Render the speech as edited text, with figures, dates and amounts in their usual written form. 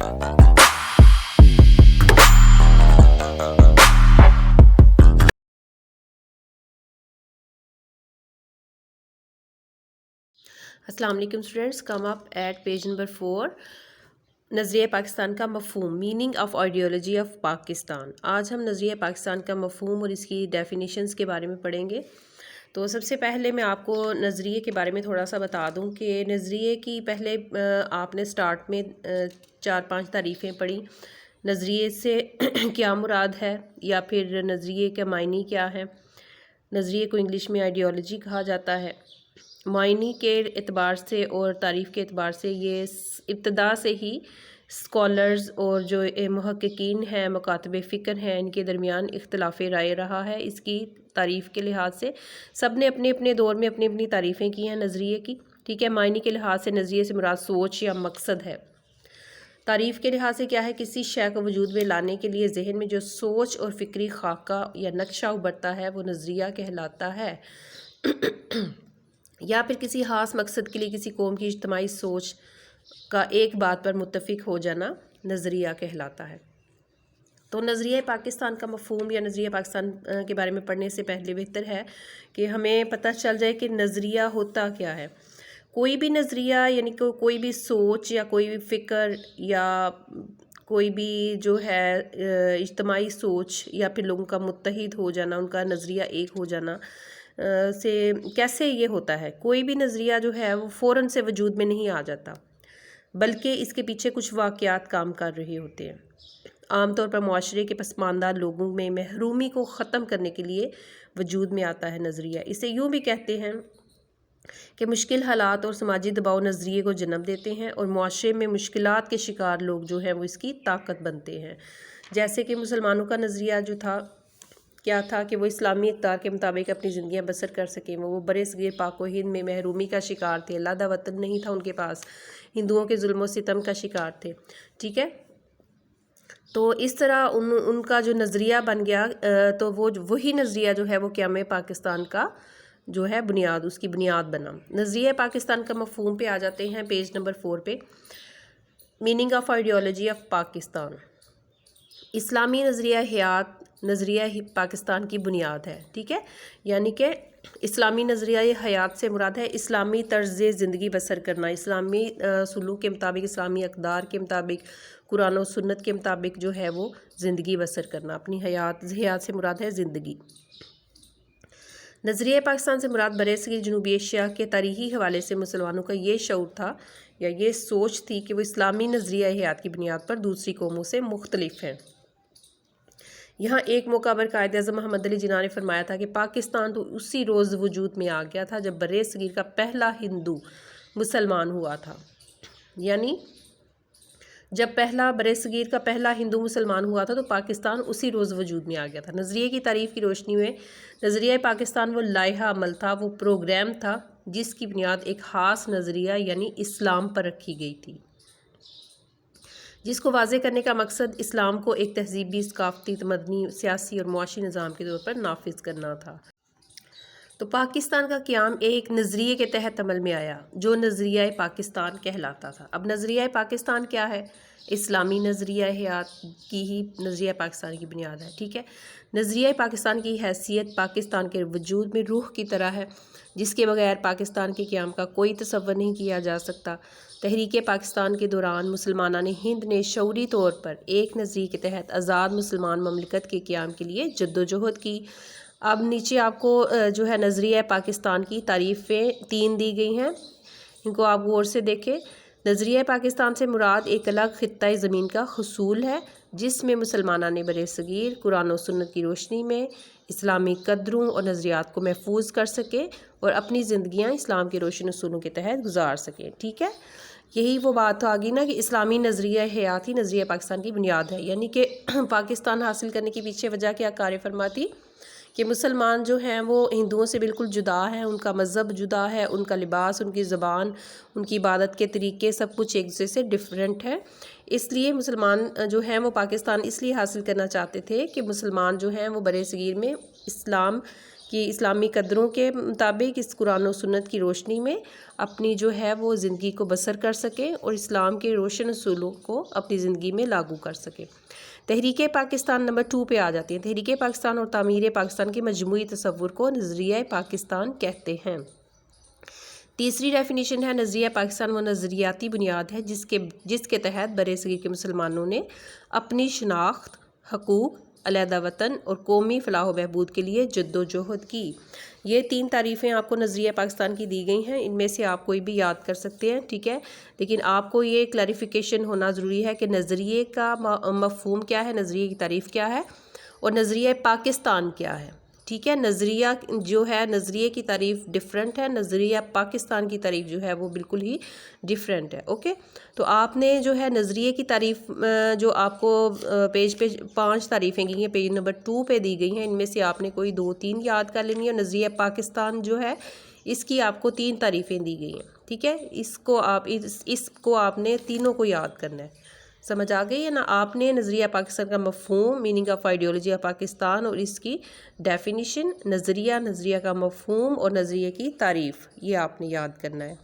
अस्सलाम वालेकुम students, come up at page number 4, नज़रिया पाकिस्तान का मफ़हूम, meaning of ideology of Pakistan. आज हम नज़रिया पाकिस्तान का मफ़हूम और इसकी डेफिनेशंस के बारे में पढ़ेंगे। तो सबसे पहले मैं आपको नज़रिए के बारे में थोड़ा सा बता दूं कि नज़रिए की पहले आपने स्टार्ट में 4-5 तारीफ़ें पढ़ी। नज़रिए से क्या मुराद है, या फिर नज़रिए के मायने क्या है। नज़रिए को इंग्लिश में आइडियोलॉजी कहा जाता है। मायने के एतबार से और तारीफ़ के एतबार से ये इब्तदा से ही स्कॉलर्स और जो मुहक्किकीन हैं, मुकातब फ़िक्र हैं, इनके दरमियान इख्तिलाफ़ राय रहा है। इसकी तारीफ़ के लिहाज से सब ने अपने अपने दौर में अपनी अपनी तारीफ़ें की हैं नज़रिए की, ठीक है। मायने के लिहाज से नज़रिए से मुराद सोच या मकसद है। तारीफ़ के लिहाज से क्या है, किसी शय को वजूद में लाने के लिए जहन में जो सोच और फ़िक्री खाका या नक्शा उभरता है वो नज़रिया कहलाता है। या फिर किसी ख़ास मकसद के लिए किसी कौम की इज्तिमाई सोच का एक बात पर मुत्तफ़िक हो जाना नज़रिया कहलाता है। तो नज़रिया पाकिस्तान का मफ़हूम या नज़रिया पाकिस्तान के बारे में पढ़ने से पहले बेहतर है कि हमें पता चल जाए कि नज़रिया होता क्या है। कोई भी नज़रिया यानी कि कोई भी सोच या कोई भी फ़िक्र या कोई भी जो है इज्तिमाई सोच या फिर लोगों का मुत्तहिद हो जाना, उनका नज़रिया एक हो जाना से कैसे ये होता है। कोई भी नज़रिया जो है वो फ़ौरन से वजूद में नहीं आ जाता, बल्कि इसके पीछे कुछ वाक़यात काम कर रहे होते हैं। आमतौर पर मुआशरे के पसमानदा लोगों में महरूमी को ख़त्म करने के लिए वजूद में आता है नज़रिया। इसे यूँ भी कहते हैं कि मुश्किल हालात और समाजी दबाव नज़रिए को जन्म देते हैं और मुआशरे में मुश्किलात के शिकार लोग जो हैं वो इसकी ताकत बनते हैं। जैसे कि मुसलमानों का नज़रिया जो था क्या था कि वो इस्लामी इक़्तिदार के मुताबिक अपनी ज़िंदगियाँ बसर कर सकें। वो बरसगीर पाक व हिंद में महरूमी का शिकार थे, अलहदा वतन नहीं था उनके पास, हिंदुओं के जुल्म व सितम का शिकार थे, ठीक है। तो इस तरह उनका जो नज़रिया बन गया, तो वो वही नज़रिया जो है वो क़याम पाकिस्तान का जो है बुनियाद, उसकी बुनियाद बना। नज़रिया पाकिस्तान का मफ़हूम पे आ जाते हैं पेज नंबर 4 पे। Meaning of ideology of Pakistan, इस्लामी नज़रिया हयात नज़रिया पाकिस्तान की बुनियाद है, ठीक है। यानी कि इस्लामी नज़रिया हयात से मुराद है इस्लामी तर्ज़ ज़िंदगी बसर करना, इस्लामी सुलूक के मुताबिक, इस्लामी अक़दार के मुताबिक, कुरान और सुन्नत के मुताबिक जो है वो ज़िंदगी बसर करना। अपनी हयात से मुराद है ज़िंदगी। नज़रिया पाकिस्तान से मुराद बरसगीर जनूबी एशिया के तारीख़ी हवाले से मुसलमानों का ये शऊर था या ये सोच थी कि वो इस्लामी नज़रिया हयात की बुनियाद पर दूसरी कौमों से मुख्तलिफ हैं। यहाँ एक मौका पर कायद अज़म मोहम्मद अली जिन्ना ने फरमाया था कि पाकिस्तान तो उसी रोज़ वजूद में आ गया था जब बरसगीर का पहला हिंदू मुसलमान हुआ था। यानी जब बरसगीर का पहला हिंदू मुसलमान हुआ था तो पाकिस्तान उसी रोज़ वजूद में आ गया था। नज़रिए की तारीफ़ की रोशनी में नज़रिया पाकिस्तान वो लाइहा अमल था, वो प्रोग्राम था जिसकी बुनियाद एक ख़ास नज़रिया यानी इस्लाम पर रखी गई थी, जिसको वाज़े करने का मकसद इस्लाम को एक तहज़ीबी, सकाफ़ती, तमदनी, सियासी और मुआशी निज़ाम के तौर पर नाफिज करना था। तो पाकिस्तान का क़याम एक नज़रिए के तहत अमल में आया जो नज़रिया पाकिस्तान कहलाता था। अब नज़रिया पाकिस्तान क्या है? इस्लामी नज़रिया हयात की ही नज़रिया पाकिस्तान की बुनियाद है, ठीक है। नज़रिया पाकिस्तान की हैसियत पाकिस्तान के वजूद में रूह की तरह है, जिसके बगैर पाकिस्तान के क़याम का कोई तसव्वुर नहीं किया जा सकता। तहरीक पाकिस्तान के दौरान मुसलमानान हिंद ने शऊरी तौर पर एक नज़रिए के तहत आज़ाद मुसलमान ममलिकत के क़याम के लिए जद्दोजहद की। अब नीचे आपको जो है नज़रिया पाकिस्तान की तारीफ़ें 3 दी गई हैं, इनको आप गौर से देखें। नज़रिया पाकिस्तान से मुराद एक अलग ख़ित्ता ज़मीन का हुसूल है जिसमें मुसलमानान ने बरसगीर कुरान और सुन्नत की रोशनी में इस्लामी कदरों और नज़रियात को महफूज कर सके और अपनी ज़िंदगियाँ इस्लाम के रोशन उसूलों के तहत गुजार सकें, ठीक है। यही वो बात आ गई ना कि इस्लामी नज़रिया हयात ही नज़रिया पाकिस्तान की बुनियाद है। यानी कि पाकिस्तान हासिल करने के पीछे वजह क्या कार्य फरमाती कि मुसलमान जो हैं वो हिंदुओं से बिल्कुल जुदा है, उनका मज़हब जुदा है, उनका लिबास, उनकी ज़बान, उनकी इबादत के तरीके सब कुछ एक दूसरे से डिफरेंट है। इसलिए मुसलमान जो हैं वो पाकिस्तान इसलिए हासिल करना चाहते थे कि मुसलमान जो हैं वो बरसगीर में इस्लाम کہ اسلامی قدروں کے مطابق اس قرآن و سنت کی روشنی میں اپنی جو ہے وہ زندگی کو بسر کر سکیں اور اسلام کے روشن اصولوں کو اپنی زندگی میں لاگو کر سکیں۔ تحریک پاکستان نمبر 2 پہ آ جاتی ہیں۔ تحریک پاکستان اور تعمیر پاکستان کے مجموعی تصور کو نظریہ پاکستان کہتے ہیں۔ تیسری ڈیفینیشن ہے نظریہ پاکستان وہ نظریاتی بنیاد ہے جس کے تحت برصغیر کے مسلمانوں نے اپنی شناخت، حقوق، علیحدہ وطن اور قومی فلاح و بہبود کے لیے جد و جہد کی۔ یہ 3 تعریفیں آپ کو نظریہ پاکستان کی دی گئی ہیں، ان میں سے آپ کوئی بھی یاد کر سکتے ہیں، ٹھیک ہے، لیکن آپ کو یہ کلیریفیکیشن ہونا ضروری ہے کہ نظریے کا مفہوم کیا ہے، نظریے کی تعریف کیا ہے اور نظریہ پاکستان کیا ہے، ٹھیک ہے۔ نظریہ جو ہے نظریے کی تعریف ڈیفرنٹ ہے، نظریہ پاکستان کی تعریف جو ہے وہ بالکل ہی ڈیفرنٹ ہے، اوکے۔ تو آپ نے جو ہے نظریے کی تعریف جو آپ کو پیج پہ 5 تعریفیں گئی ہیں، پیج نمبر 2 پہ دی گئی ہیں، ان میں سے آپ نے کوئی 2-3 یاد کر لینی ہے۔ نظریہ پاکستان جو ہے اس کی آپ کو 3 تعریفیں دی گئی ہیں، ٹھیک ہے، اس کو آپ نے تینوں کو یاد کرنا ہے، سمجھ آ گئی ہے نا۔ آپ نے نظریہ پاکستان کا مفہوم، meaning of ideology of Pakistan اور اس کی ڈیفینیشن، نظریہ کا مفہوم اور نظریے کی تعریف، یہ آپ نے یاد کرنا ہے۔